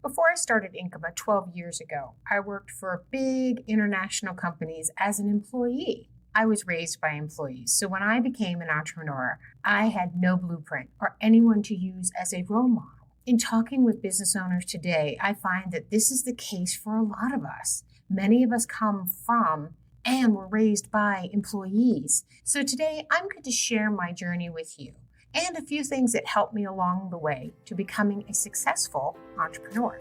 Before I started Inkyma 12 years ago, I worked for big international companies as an employee. I was raised by employees. So when I became an entrepreneur, I had no blueprint or anyone to use as a role model. In talking with business owners today, I find that this is the case for a lot of us. Many of us come from and were raised by employees. So today, I'm going to share my journey with you and a few things that helped me along the way to becoming a successful entrepreneur.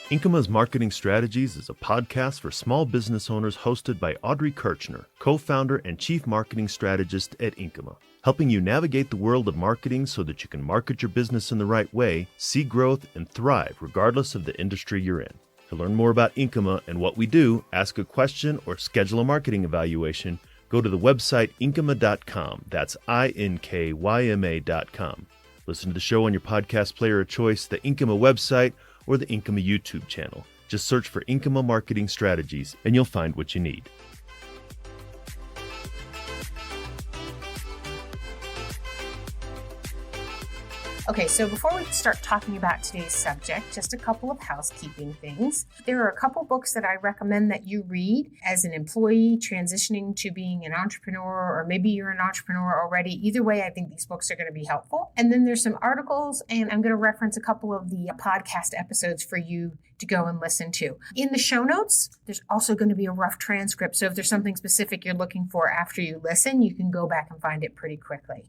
Inkyma's Marketing Strategies is a podcast for small business owners hosted by Audrey Kirchner, co-founder and chief marketing strategist at Inkyma, helping you navigate the world of marketing so that you can market your business in the right way, see growth, and thrive regardless of the industry you're in. To learn more about Inkyma and what we do, ask a question, or schedule a marketing evaluation, go to the website inkyma.com. That's INKYMA.com. Listen to the show on your podcast player of choice, the Inkyma website, or the Inkyma YouTube channel. Just search for Inkyma Marketing Strategies and you'll find what you need. Okay, so before we start talking about today's subject, just a couple of housekeeping things. There are a couple books that I recommend that you read as an employee transitioning to being an entrepreneur, or maybe you're an entrepreneur already. Either way, I think these books are going to be helpful. And then there's some articles, and I'm going to reference a couple of the podcast episodes for you to go and listen to. In the show notes, there's also going to be a rough transcript. So if there's something specific you're looking for after you listen, you can go back and find it pretty quickly.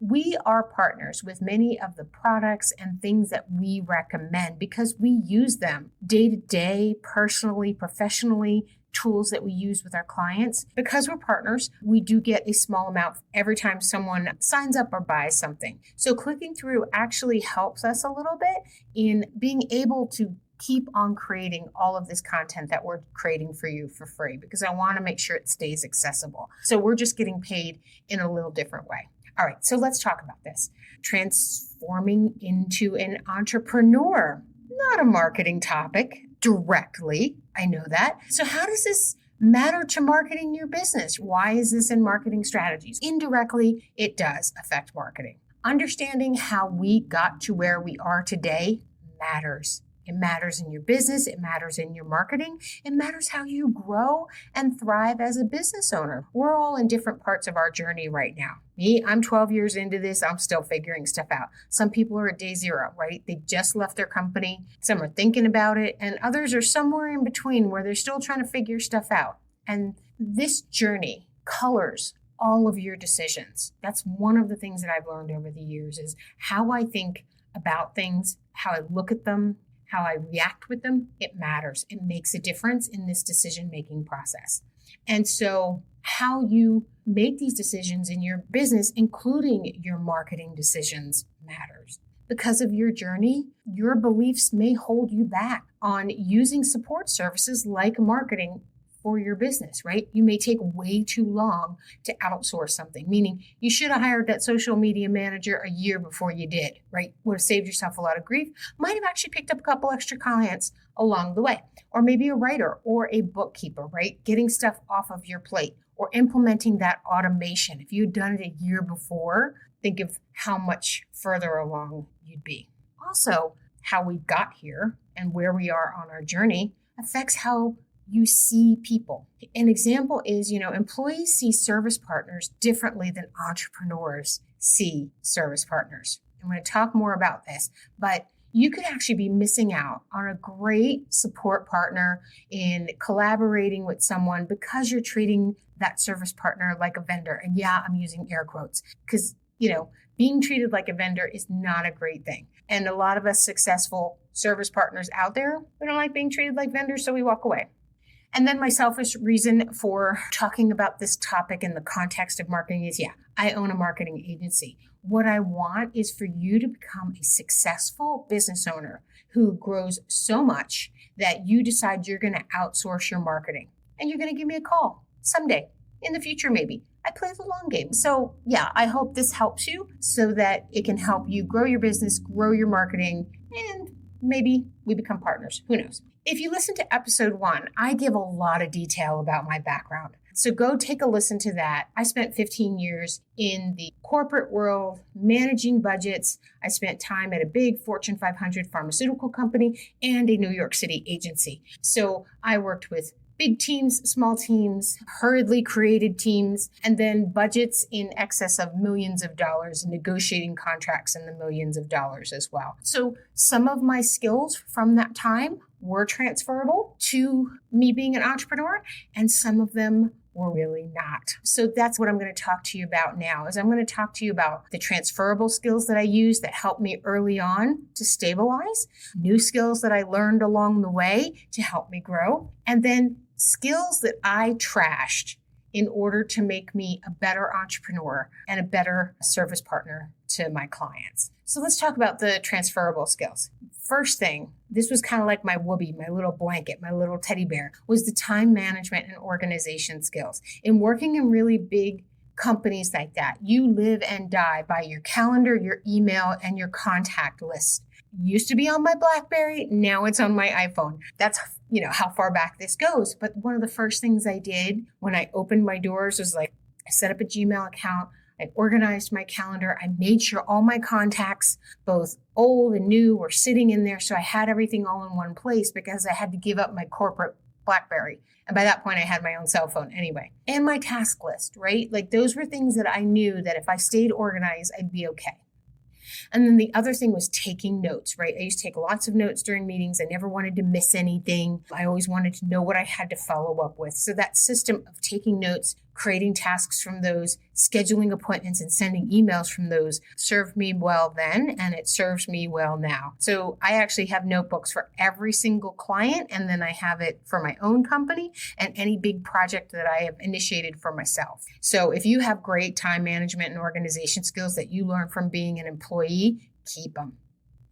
We are partners with many of the products and things that we recommend because we use them day to day, personally, professionally, tools that we use with our clients. Because we're partners, we do get a small amount every time someone signs up or buys something. So clicking through actually helps us a little bit in being able to keep on creating all of this content that we're creating for you for free, because I want to make sure it stays accessible. So we're just getting paid in a little different way. All right, so let's talk about this. Transforming into an entrepreneur, not a marketing topic directly. I know that. So how does this matter to marketing your business? Why is this in marketing strategies? Indirectly, it does affect marketing. Understanding how we got to where we are today matters. It matters in your business. It matters in your marketing. It matters how you grow and thrive as a business owner. We're all in different parts of our journey right now. Me, I'm 12 years into this. I'm still figuring stuff out. Some people are at day zero, right? They just left their company. Some are thinking about it, and others are somewhere in between where they're still trying to figure stuff out. And this journey colors all of your decisions. That's one of the things that I've learned over the years is how I think about things, how I look at them, how I react with them. It matters. It makes a difference in this decision-making process. And so how you make these decisions in your business, including your marketing decisions, matters. Because of your journey, your beliefs may hold you back on using support services like marketing for your business, right? You may take way too long to outsource something, meaning you should have hired that social media manager a year before you did, right? Would have saved yourself a lot of grief. Might have actually picked up a couple extra clients along the way, or maybe a writer or a bookkeeper, right? Getting stuff off of your plate or implementing that automation. If you'd done it a year before, think of how much further along you'd be. Also, how we got here and where we are on our journey affects how you see people. An example is, employees see service partners differently than entrepreneurs see service partners. I'm going to talk more about this, but you could actually be missing out on a great support partner in collaborating with someone because you're treating that service partner like a vendor. And yeah, I'm using air quotes because, being treated like a vendor is not a great thing. And a lot of us successful service partners out there, we don't like being treated like vendors, so we walk away. And then my selfish reason for talking about this topic in the context of marketing is, I own a marketing agency. What I want is for you to become a successful business owner who grows so much that you decide you're going to outsource your marketing. And you're going to give me a call someday, in the future maybe. I play the long game. So I hope this helps you so that it can help you grow your business, grow your marketing, and maybe we become partners. Who knows? If you listen to episode 1, I give a lot of detail about my background. So go take a listen to that. I spent 15 years in the corporate world managing budgets. I spent time at a big Fortune 500 pharmaceutical company and a New York City agency. So I worked with big teams, small teams, hurriedly created teams, and then budgets in excess of millions of dollars, negotiating contracts in the millions of dollars as well. So some of my skills from that time were transferable to me being an entrepreneur, and some of them were really not. So that's what I'm going to talk to you about now, is I'm going to talk to you about the transferable skills that I use that helped me early on to stabilize, new skills that I learned along the way to help me grow, and then skills that I trashed in order to make me a better entrepreneur and a better service partner to my clients. So let's talk about the transferable skills. First thing, this was kind of like my whoopee, my little blanket, my little teddy bear, was the time management and organization skills. In working in really big companies like that, you live and die by your calendar, your email, and your contact list. Used to be on my BlackBerry, now it's on my iPhone. That's how far back this goes. But one of the first things I did when I opened my doors was I set up a Gmail account. I organized my calendar. I made sure all my contacts, both old and new, were sitting in there. So I had everything all in one place because I had to give up my corporate BlackBerry. And by that point, I had my own cell phone anyway. And my task list, right? Those were things that I knew that if I stayed organized, I'd be okay. And then the other thing was taking notes, right? I used to take lots of notes during meetings. I never wanted to miss anything. I always wanted to know what I had to follow up with. So that system of taking notes, creating tasks from those, scheduling appointments, and sending emails from those served me well then, and it serves me well now. So I actually have notebooks for every single client, and then I have it for my own company and any big project that I have initiated for myself. So if you have great time management and organization skills that you learn from being an employee, keep them.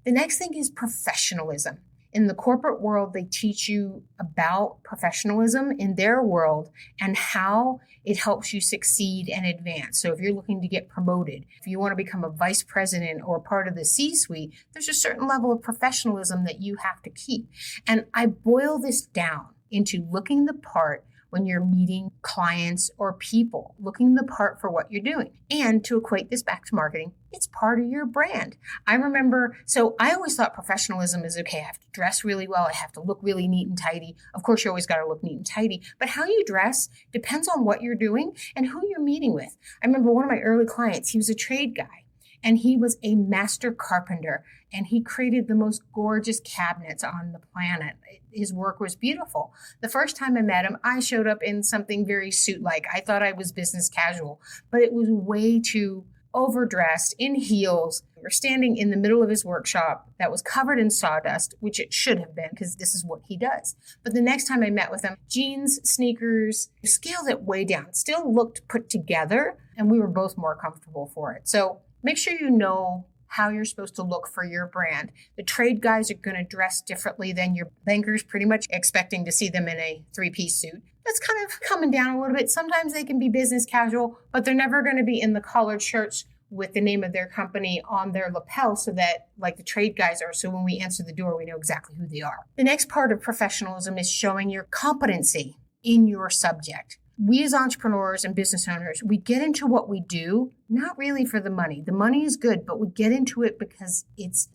The next thing is professionalism. In the corporate world, they teach you about professionalism in their world and how it helps you succeed and advance. So if you're looking to get promoted, if you want to become a vice president or part of the C-suite, there's a certain level of professionalism that you have to keep. And I boil this down into looking the part when you're meeting clients or people, looking the part for what you're doing. And to equate this back to marketing, it's part of your brand. I always thought professionalism is okay. I have to dress really well. I have to look really neat and tidy. Of course, you always got to look neat and tidy, but how you dress depends on what you're doing and who you're meeting with. I remember one of my early clients, he was a trade guy. And he was a master carpenter, and he created the most gorgeous cabinets on the planet. His work was beautiful. The first time I met him, I showed up in something very suit-like. I thought I was business casual, but it was way too overdressed, in heels. We were standing in the middle of his workshop that was covered in sawdust, which it should have been because this is what he does. But the next time I met with him, jeans, sneakers, scaled it way down, still looked put together, and we were both more comfortable for it. So make sure you know how you're supposed to look for your brand. The trade guys are going to dress differently than your bankers, pretty much expecting to see them in a three-piece suit. That's kind of coming down a little bit. Sometimes they can be business casual, but they're never going to be in the collared shirts with the name of their company on their lapel so that, like the trade guys are, so when we answer the door, we know exactly who they are. The next part of professionalism is showing your competency in your subject. We as entrepreneurs and business owners, we get into what we do, not really for the money. The money is good, but we get into it because it's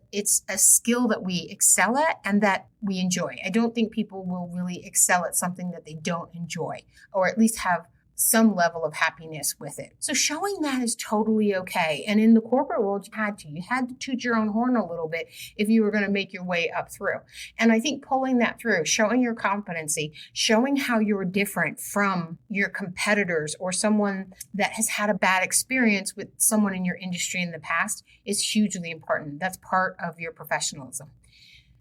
a skill that we excel at and that we enjoy. I don't think people will really excel at something that they don't enjoy, or at least have some level of happiness with it. So showing that is totally okay. And in the corporate world, you had to toot your own horn a little bit if you were going to make your way up through. And I think pulling that through, showing your competency, showing how you're different from your competitors or someone that has had a bad experience with someone in your industry in the past is hugely important. That's part of your professionalism.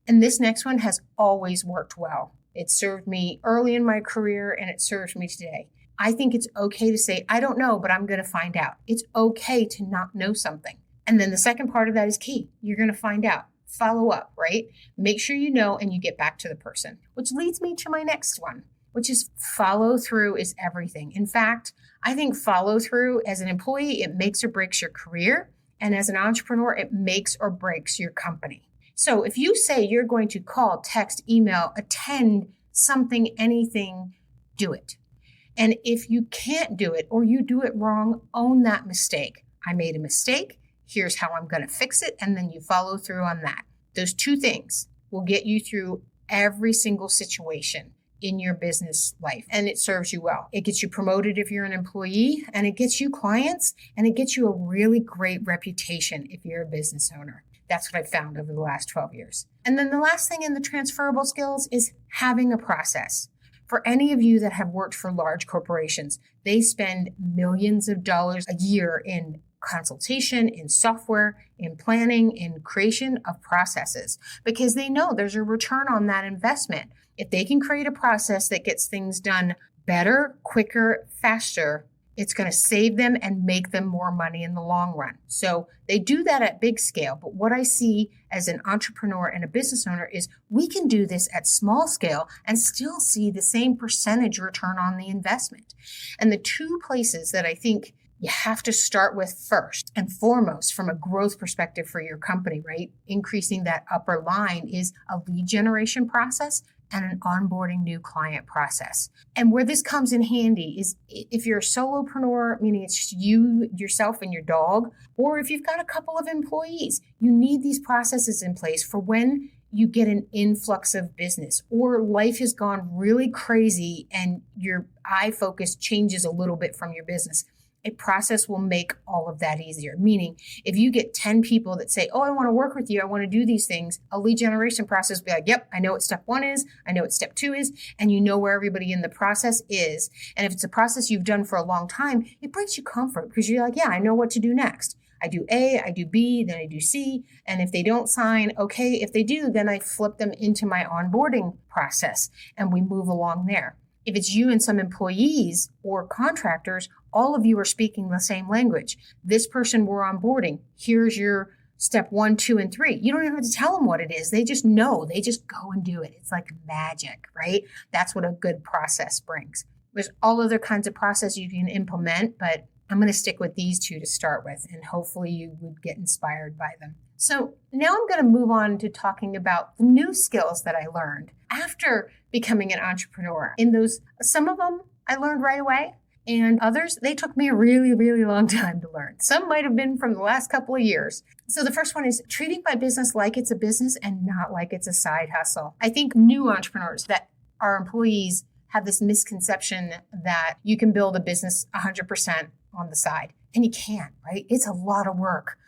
And this next one has always worked well. It served me early in my career and it serves me today. I think it's okay to say, I don't know, but I'm going to find out. It's okay to not know something. And then the second part of that is key. You're going to find out. Follow up, right? Make sure you know and you get back to the person, which leads me to my next one, which is follow through is everything. In fact, I think follow through as an employee, it makes or breaks your career. And as an entrepreneur, it makes or breaks your company. So if you say you're going to call, text, email, attend something, anything, do it. And if you can't do it or you do it wrong, own that mistake. I made a mistake. Here's how I'm going to fix it. And then you follow through on that. Those two things will get you through every single situation in your business life, and it serves you well. It gets you promoted if you're an employee, and it gets you clients, and it gets you a really great reputation if you're a business owner. That's what I've found over the last 12 years. And then the last thing in the transferable skills is having a process. For any of you that have worked for large corporations, they spend millions of dollars a year in consultation, in software, in planning, in creation of processes, because they know there's a return on that investment. If they can create a process that gets things done better, quicker, faster, it's going to save them and make them more money in the long run. So they do that at big scale. But what I see as an entrepreneur and a business owner is we can do this at small scale and still see the same percentage return on the investment. And the two places that I think you have to start with first and foremost from a growth perspective for your company, right? Increasing that upper line is a lead generation process and an onboarding new client process. And where this comes in handy is if you're a solopreneur, meaning it's just you, yourself, and your dog, or if you've got a couple of employees, you need these processes in place for when you get an influx of business or life has gone really crazy and your eye focus changes a little bit from your business. A process will make all of that easier. Meaning, if you get 10 people that say, oh, I want to work with you, I want to do these things, a lead generation process will be like, yep, I know what step 1 is, I know what step 2 is, and you know where everybody in the process is. And if it's a process you've done for a long time, it brings you comfort because you're like, yeah, I know what to do next. I do A, I do B, then I do C. And if they don't sign, okay. If they do, then I flip them into my onboarding process and we move along there. If it's you and some employees or contractors, all of you are speaking the same language. This person we're onboarding. Here's your step 1, 2, and 3. You don't even have to tell them what it is. They just know. They just go and do it. It's like magic, right? That's what a good process brings. There's all other kinds of process you can implement, but I'm going to stick with these two to start with, and hopefully you would get inspired by them. So now I'm going to move on to talking about the new skills that I learned after becoming an entrepreneur. In those, some of them I learned right away, and others, they took me a really, really long time to learn. Some might have been from the last couple of years. So the first one is treating my business like it's a business and not like it's a side hustle. I think new entrepreneurs that are employees have this misconception that you can build a business 100% on the side. And you can't, right? It's a lot of work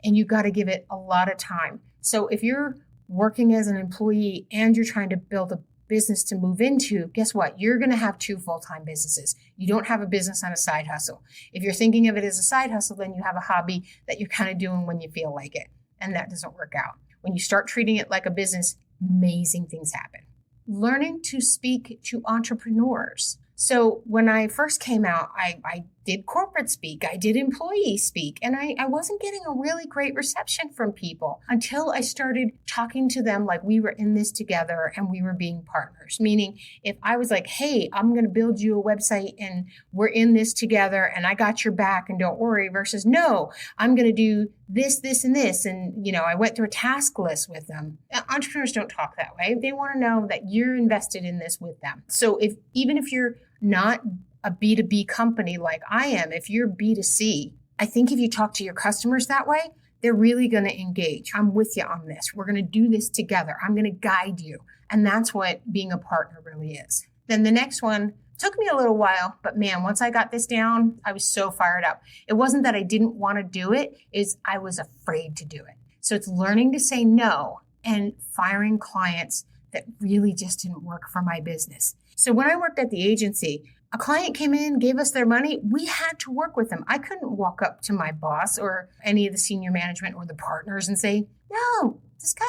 and you've got to give it a lot of time. So if you're working as an employee and you're trying to build a business to move into, guess what? You're going to have 2 full-time businesses. You don't have a business on a side hustle. If you're thinking of it as a side hustle, then you have a hobby that you're kind of doing when you feel like it. And that doesn't work out. When you start treating it like a business, amazing things happen. Learning to speak to entrepreneurs. So when I first came out, I did corporate speak, I did employee speak, and I wasn't getting a really great reception from people until I started talking to them like we were in this together and we were being partners. Meaning if I was like, hey, I'm going to build you a website and we're in this together and I got your back and don't worry, versus no, I'm going to do this, this, and this. And, I went through a task list with them. Entrepreneurs don't talk that way. They want to know that you're invested in this with them. So even if you're not a B2B company like I am, if you're B2C, I think if you talk to your customers that way, they're really going to engage. I'm with you on this. We're going to do this together. I'm going to guide you. And that's what being a partner really is. Then the next one took me a little while, but man, once I got this down, I was so fired up. It wasn't that I didn't want to do it, is I was afraid to do it. So it's learning to say no and firing clients that really just didn't work for my business. So when I worked at the agency, a client came in, gave us their money. We had to work with them. I couldn't walk up to my boss or any of the senior management or the partners and say, no, this guy,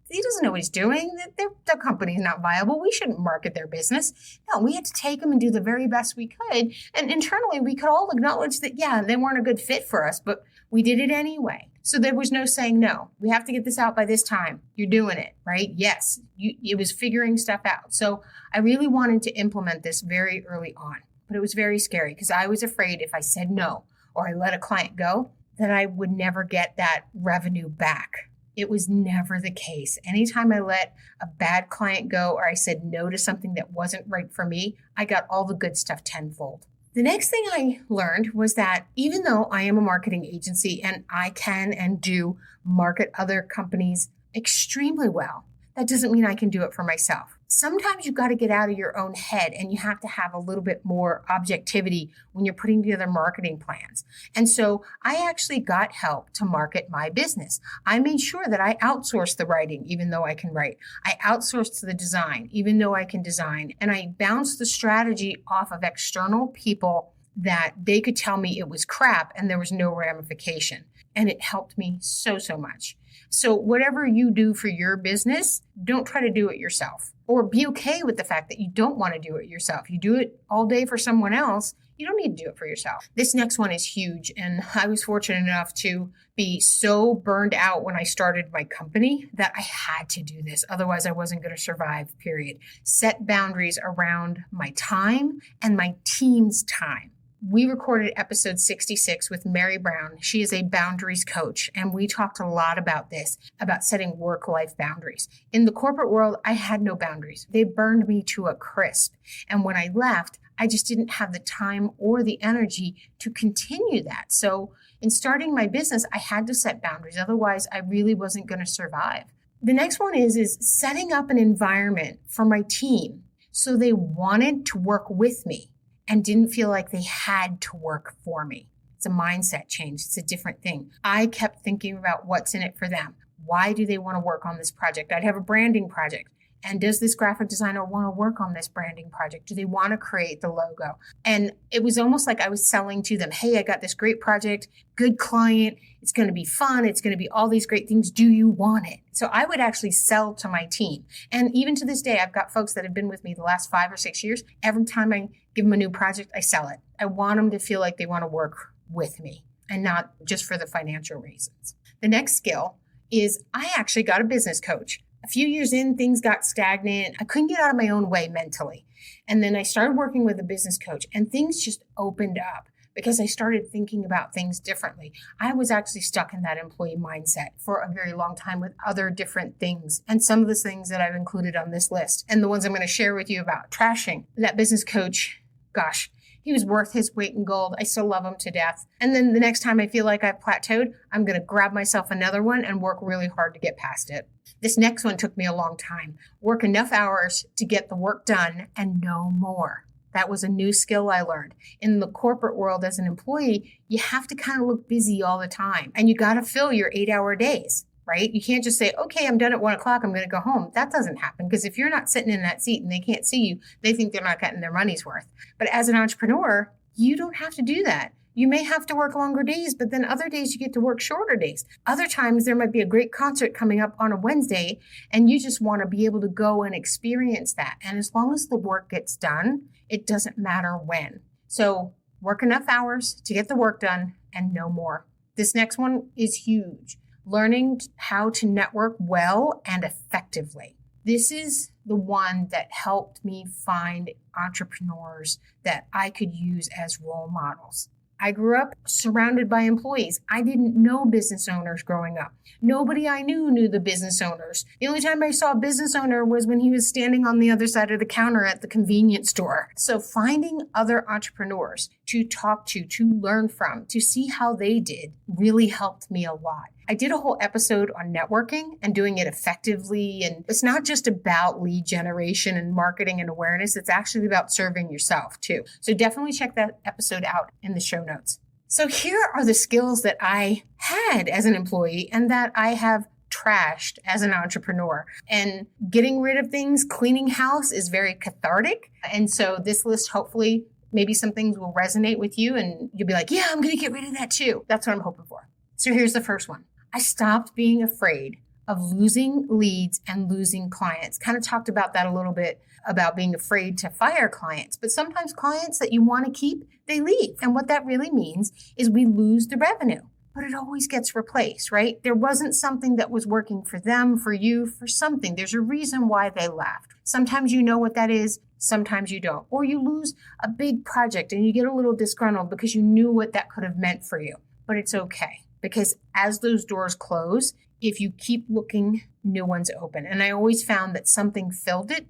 he doesn't know what he's doing. Their company's not viable. We shouldn't market their business. No, we had to take them and do the very best we could. And internally, we could all acknowledge that, yeah, they weren't a good fit for us, but we did it anyway. So there was no saying no. We have to get this out by this time. You're doing it, right? Yes, it was figuring stuff out. So I really wanted to implement this very early on, but it was very scary because I was afraid if I said no or I let a client go, that I would never get that revenue back. It was never the case. Anytime I let a bad client go or I said no to something that wasn't right for me, I got all the good stuff tenfold. The next thing I learned was that even though I am a marketing agency and I can and do market other companies extremely well, that doesn't mean I can do it for myself. Sometimes you've got to get out of your own head and you have to have a little bit more objectivity when you're putting together marketing plans. And so I actually got help to market my business. I made sure that I outsourced the writing, even though I can write. I outsourced the design, even though I can design. And I bounced the strategy off of external people that they could tell me it was crap and there was no ramification. And it helped me so much. So whatever you do for your business, don't try to do it yourself, or be okay with the fact that you don't want to do it yourself. You do it all day for someone else. You don't need to do it for yourself. This next one is huge. And I was fortunate enough to be so burned out when I started my company that I had to do this. Otherwise, I wasn't going to survive, period. Set boundaries around my time and my team's time. We recorded episode 66 with Mary Brown. She is a boundaries coach, and we talked a lot about this, about setting work-life boundaries. In the corporate world, I had no boundaries. They burned me to a crisp. And when I left, I just didn't have the time or the energy to continue that. So in starting my business, I had to set boundaries. Otherwise, I really wasn't going to survive. The next one is setting up an environment for my team so they wanted to work with me and didn't feel like they had to work for me. It's a mindset change. It's a different thing. I kept thinking about what's in it for them. Why do they want to work on this project? I'd have a branding project. And does this graphic designer want to work on this branding project? Do they want to create the logo? And it was almost like I was selling to them, hey, I got this great project, good client. It's going to be fun. It's going to be all these great things. Do you want it? So I would actually sell to my team. And even to this day, I've got folks that have been with me the last 5 or 6 years. Every time I give them a new project, I sell it. I want them to feel like they want to work with me and not just for the financial reasons. The next skill is I actually got a business coach. A few years in, things got stagnant. I couldn't get out of my own way mentally. And then I started working with a business coach and things just opened up because I started thinking about things differently. I was actually stuck in that employee mindset for a very long time with other different things. And some of the things that I've included on this list and the ones I'm going to share with you about trashing. That business coach, gosh, he was worth his weight in gold. I still love him to death. And then the next time I feel like I've plateaued, I'm going to grab myself another one and work really hard to get past it. This next one took me a long time. Work enough hours to get the work done and no more. That was a new skill I learned. In the corporate world as an employee, you have to kind of look busy all the time and you got to fill your 8-hour days, right? You can't just say, okay, I'm done at 1 o'clock. I'm going to go home. That doesn't happen because if you're not sitting in that seat and they can't see you, they think they're not getting their money's worth. But as an entrepreneur, you don't have to do that. You may have to work longer days, but then other days you get to work shorter days. Other times there might be a great concert coming up on a Wednesday and you just want to be able to go and experience that. And as long as the work gets done, it doesn't matter when. So work enough hours to get the work done and no more. This next one is huge. Learning how to network well and effectively. This is the one that helped me find entrepreneurs that I could use as role models. I grew up surrounded by employees. I didn't know business owners growing up. Nobody I knew the business owners. The only time I saw a business owner was when he was standing on the other side of the counter at the convenience store. So finding other entrepreneurs to talk to learn from, to see how they did really helped me a lot. I did a whole episode on networking and doing it effectively. And it's not just about lead generation and marketing and awareness. It's actually about serving yourself too. So definitely check that episode out in the show notes. So here are the skills that I had as an employee and that I have trashed as an entrepreneur. And getting rid of things, cleaning house is very cathartic. And so this list, hopefully, maybe some things will resonate with you and you'll be like, yeah, I'm going to get rid of that too. That's what I'm hoping for. So here's the first one. I stopped being afraid of losing leads and losing clients. Kind of talked about that a little bit about being afraid to fire clients, but sometimes clients that you want to keep, they leave. And what that really means is we lose the revenue, but it always gets replaced, right? There wasn't something that was working for them, for you, for something. There's a reason why they left. Sometimes you know what that is. Sometimes you don't. Or you lose a big project and you get a little disgruntled because you knew what that could have meant for you, but it's okay. Because as those doors close, if you keep looking, new ones open. And I always found that something filled it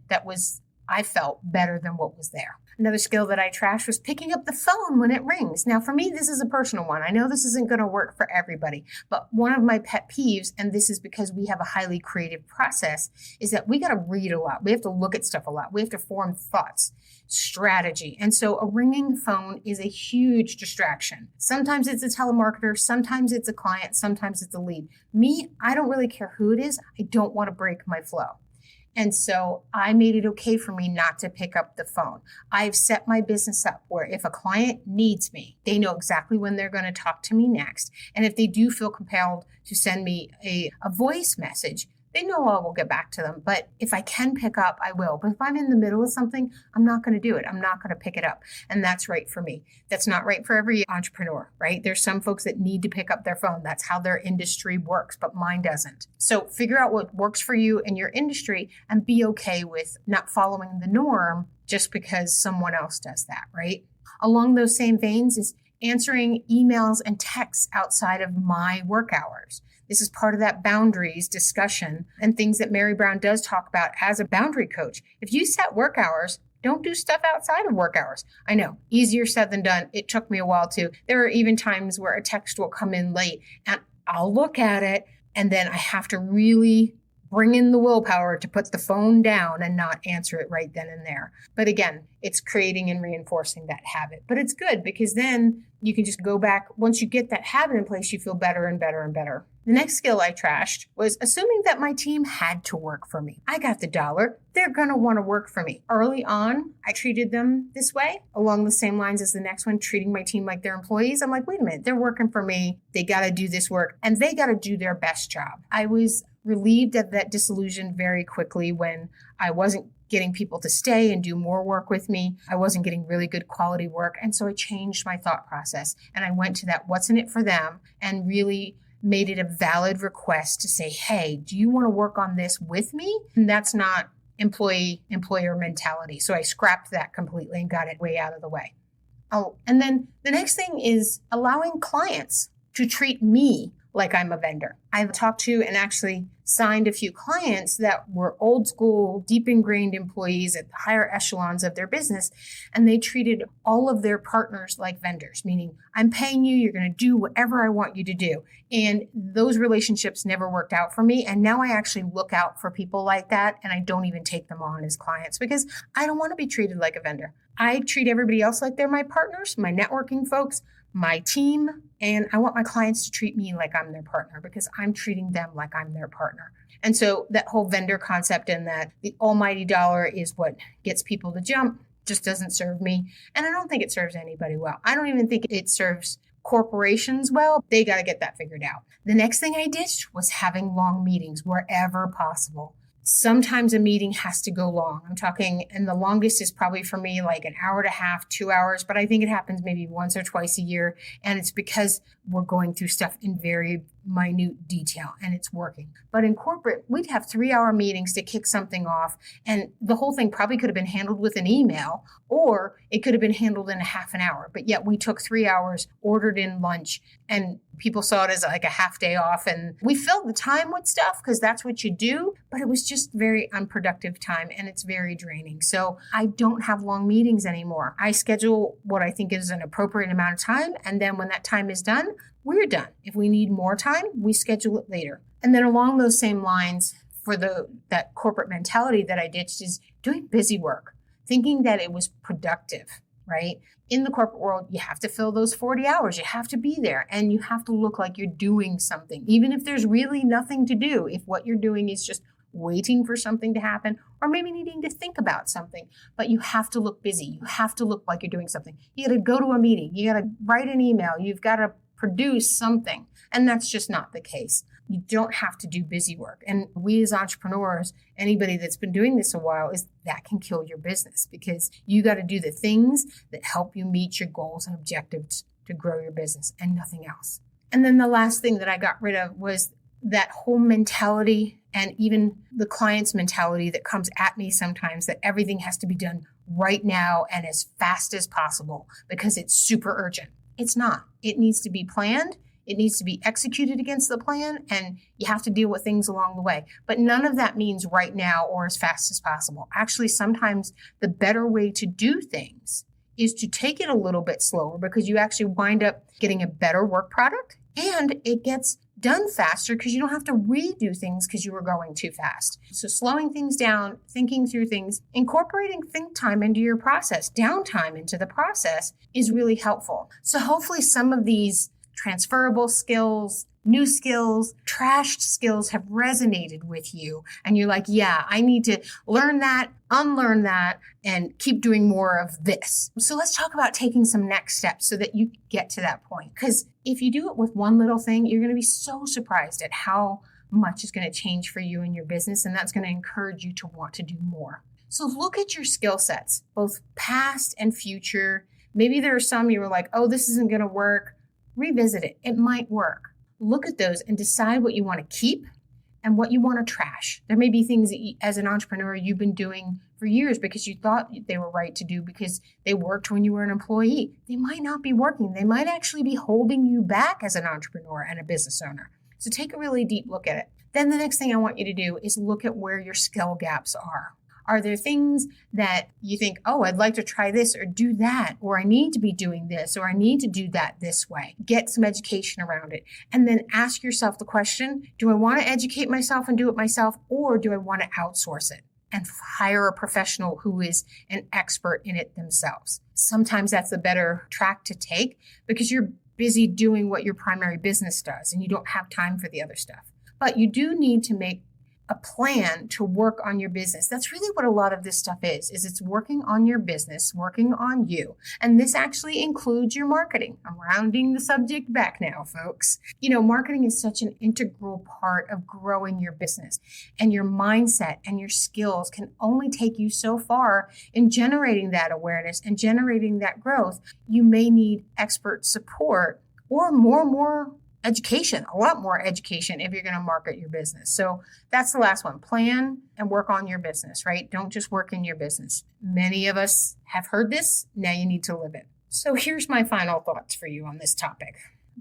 I felt better than what was there. Another skill that I trashed was picking up the phone when it rings. Now, for me, this is a personal one. I know this isn't going to work for everybody, but one of my pet peeves, and this is because we have a highly creative process, is that we got to read a lot. We have to look at stuff a lot. We have to form thoughts, strategy. And so a ringing phone is a huge distraction. Sometimes it's a telemarketer, sometimes it's a client, sometimes it's a lead. Me, I don't really care who it is. I don't want to break my flow. And so I made it okay for me not to pick up the phone. I've set my business up where if a client needs me, they know exactly when they're going to talk to me next. And if they do feel compelled to send me a voice message, they know I will get back to them. But if I can pick up, I will. But if I'm in the middle of something, I'm not going to do it. I'm not going to pick it up. And that's right for me. That's not right for every entrepreneur, right? There's some folks that need to pick up their phone. That's how their industry works, but mine doesn't. So figure out what works for you in your industry and be okay with not following the norm just because someone else does that, right? Along those same veins is answering emails and texts outside of my work hours. This is part of that boundaries discussion and things that Mary Brown does talk about as a boundary coach. If you set work hours, don't do stuff outside of work hours. I know, easier said than done. It took me a while too. There are even times where a text will come in late and I'll look at it and then I have to really bring in the willpower to put the phone down and not answer it right then and there. But again, it's creating and reinforcing that habit. But it's good because then you can just go back. Once you get that habit in place, you feel better and better and better. The next skill I trashed was assuming that my team had to work for me. I got the dollar. They're going to want to work for me. Early on, I treated them this way, along the same lines as the next one, treating my team like their employees. I'm like, wait a minute, they're working for me. They got to do this work and they got to do their best job. I was relieved of that disillusion very quickly when I wasn't getting people to stay and do more work with me. I wasn't getting really good quality work. And so I changed my thought process and I went to that what's in it for them and really made it a valid request to say, hey, do you want to work on this with me? And that's not employer mentality. So I scrapped that completely and got it way out of the way. Oh, and then the next thing is allowing clients to treat me like I'm a vendor. I've talked to and actually signed a few clients that were old school, deep ingrained employees at the higher echelons of their business. And they treated all of their partners like vendors, meaning I'm paying you, you're going to do whatever I want you to do. And those relationships never worked out for me. And now I actually look out for people like that. And I don't even take them on as clients because I don't want to be treated like a vendor. I treat everybody else like they're my partners, my networking folks, my team, and I want my clients to treat me like I'm their partner because I'm treating them like I'm their partner. And so that whole vendor concept and that the almighty dollar is what gets people to jump just doesn't serve me. And I don't think it serves anybody well. I don't even think it serves corporations well. They got to get that figured out. The next thing I did was having long meetings wherever possible. Sometimes a meeting has to go long. I'm talking, and the longest is probably for me like an hour and a half, 2 hours, but I think it happens maybe once or twice a year. And it's because we're going through stuff in very minute detail and it's working. But in corporate, we'd have 3-hour meetings to kick something off. And the whole thing probably could have been handled with an email or it could have been handled in a half an hour. But yet we took 3 hours, ordered in lunch, and people saw it as like a half day off. And we filled the time with stuff because that's what you do. But it was just very unproductive time and it's very draining. So I don't have long meetings anymore. I schedule what I think is an appropriate amount of time. And then when that time is done, we're done. If we need more time, we schedule it later. And then along those same lines for that corporate mentality that I ditched is doing busy work, thinking that it was productive, right? In the corporate world, you have to fill those 40 hours. You have to be there and you have to look like you're doing something, even if there's really nothing to do. If what you're doing is just waiting for something to happen or maybe needing to think about something, but you have to look busy. You have to look like you're doing something. You got to go to a meeting. You got to write an email. You've got to produce something. And that's just not the case. You don't have to do busy work. And we as entrepreneurs, anybody that's been doing this a while, is that can kill your business because you got to do the things that help you meet your goals and objectives to grow your business and nothing else. And then the last thing that I got rid of was that whole mentality and even the client's mentality that comes at me sometimes that everything has to be done right now and as fast as possible because it's super urgent. It's not. It needs to be planned. It needs to be executed against the plan, and you have to deal with things along the way. But none of that means right now or as fast as possible. Actually, sometimes the better way to do things is to take it a little bit slower, because you actually wind up getting a better work product, and it gets done faster because you don't have to redo things because you were going too fast. So slowing things down, thinking through things, incorporating think time into your process, downtime into the process is really helpful. So hopefully some of these transferable skills, new skills, trashed skills have resonated with you. And you're like, yeah, I need to learn that, unlearn that, and keep doing more of this. So let's talk about taking some next steps so that you get to that point. Because if you do it with one little thing, you're going to be so surprised at how much is going to change for you and your business. And that's going to encourage you to want to do more. So look at your skill sets, both past and future. Maybe there are some you were like, oh, this isn't going to work. Revisit it. It might work. Look at those and decide what you want to keep and what you want to trash. There may be things that as an entrepreneur you've been doing for years because you thought they were right to do because they worked when you were an employee. They might not be working. They might actually be holding you back as an entrepreneur and a business owner. So take a really deep look at it. Then the next thing I want you to do is look at where your skill gaps are. Are there things that you think, oh, I'd like to try this or do that, or I need to be doing this, or I need to do that this way? Get some education around it. And then ask yourself the question, do I want to educate myself and do it myself, or do I want to outsource it and hire a professional who is an expert in it themselves? Sometimes that's the better track to take because you're busy doing what your primary business does and you don't have time for the other stuff. But you do need to make a plan to work on your business. That's really what a lot of this stuff is it's working on your business, working on you. And this actually includes your marketing. I'm rounding the subject back now, folks. You know, marketing is such an integral part of growing your business, and your mindset and your skills can only take you so far in generating that awareness and generating that growth. You may need expert support or more education, a lot more education if you're going to market your business. So that's the last one. Plan and work on your business, right? Don't just work in your business. Many of us have heard this. Now you need to live it. So here's my final thoughts for you on this topic.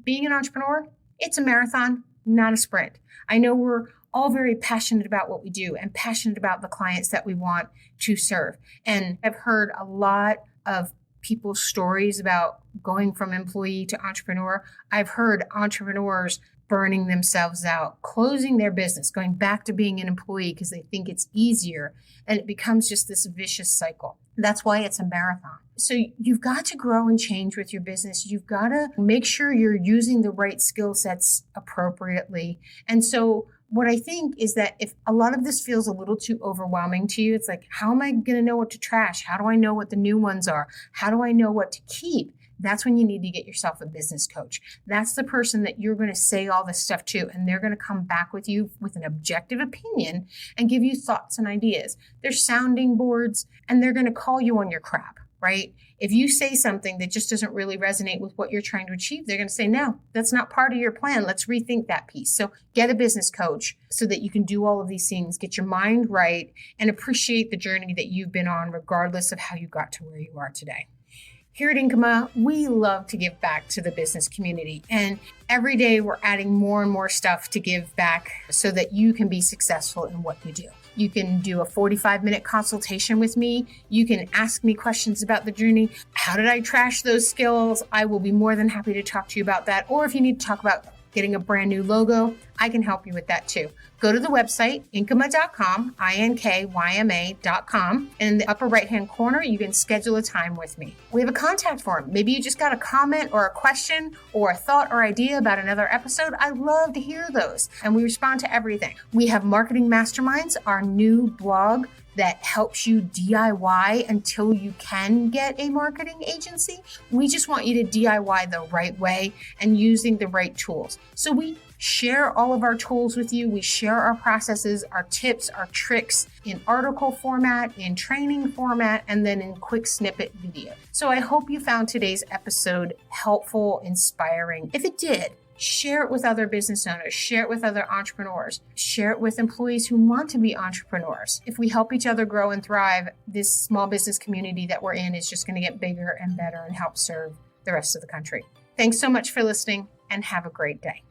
Being an entrepreneur, it's a marathon, not a sprint. I know we're all very passionate about what we do and passionate about the clients that we want to serve. And I've heard a lot of people's stories about going from employee to entrepreneur. I've heard entrepreneurs burning themselves out, closing their business, going back to being an employee because they think it's easier. And it becomes just this vicious cycle. That's why it's a marathon. So you've got to grow and change with your business. You've got to make sure you're using the right skill sets appropriately. And so what I think is that if a lot of this feels a little too overwhelming to you, it's like, how am I going to know what to trash? How do I know what the new ones are? How do I know what to keep? That's when you need to get yourself a business coach. That's the person that you're going to say all this stuff to, and they're going to come back with you with an objective opinion and give you thoughts and ideas. They're sounding boards, and they're going to call you on your crap, right? If you say something that just doesn't really resonate with what you're trying to achieve, they're going to say, no, that's not part of your plan. Let's rethink that piece. So get a business coach so that you can do all of these things, get your mind right, and appreciate the journey that you've been on, regardless of how you got to where you are today. Here at Inkyma, we love to give back to the business community. And every day we're adding more and more stuff to give back so that you can be successful in what you do. You can do a 45-minute consultation with me. You can ask me questions about the journey. How did I trash those skills? I will be more than happy to talk to you about that. Or if you need to talk about getting a brand new logo, I can help you with that too. Go to the website, inkyma.com, inkyma.com, and in the upper right-hand corner, you can schedule a time with me. We have a contact form. Maybe you just got a comment or a question or a thought or idea about another episode. I love to hear those, and we respond to everything. We have Marketing Masterminds, our new blog that helps you DIY until you can get a marketing agency. We just want you to DIY the right way and using the right tools. So we share all of our tools with you. We share our processes, our tips, our tricks in article format, in training format, and then in quick snippet video. So I hope you found today's episode helpful, inspiring. If it did, share it with other business owners, share it with other entrepreneurs, share it with employees who want to be entrepreneurs. If we help each other grow and thrive, this small business community that we're in is just going to get bigger and better and help serve the rest of the country. Thanks so much for listening. and have a great day.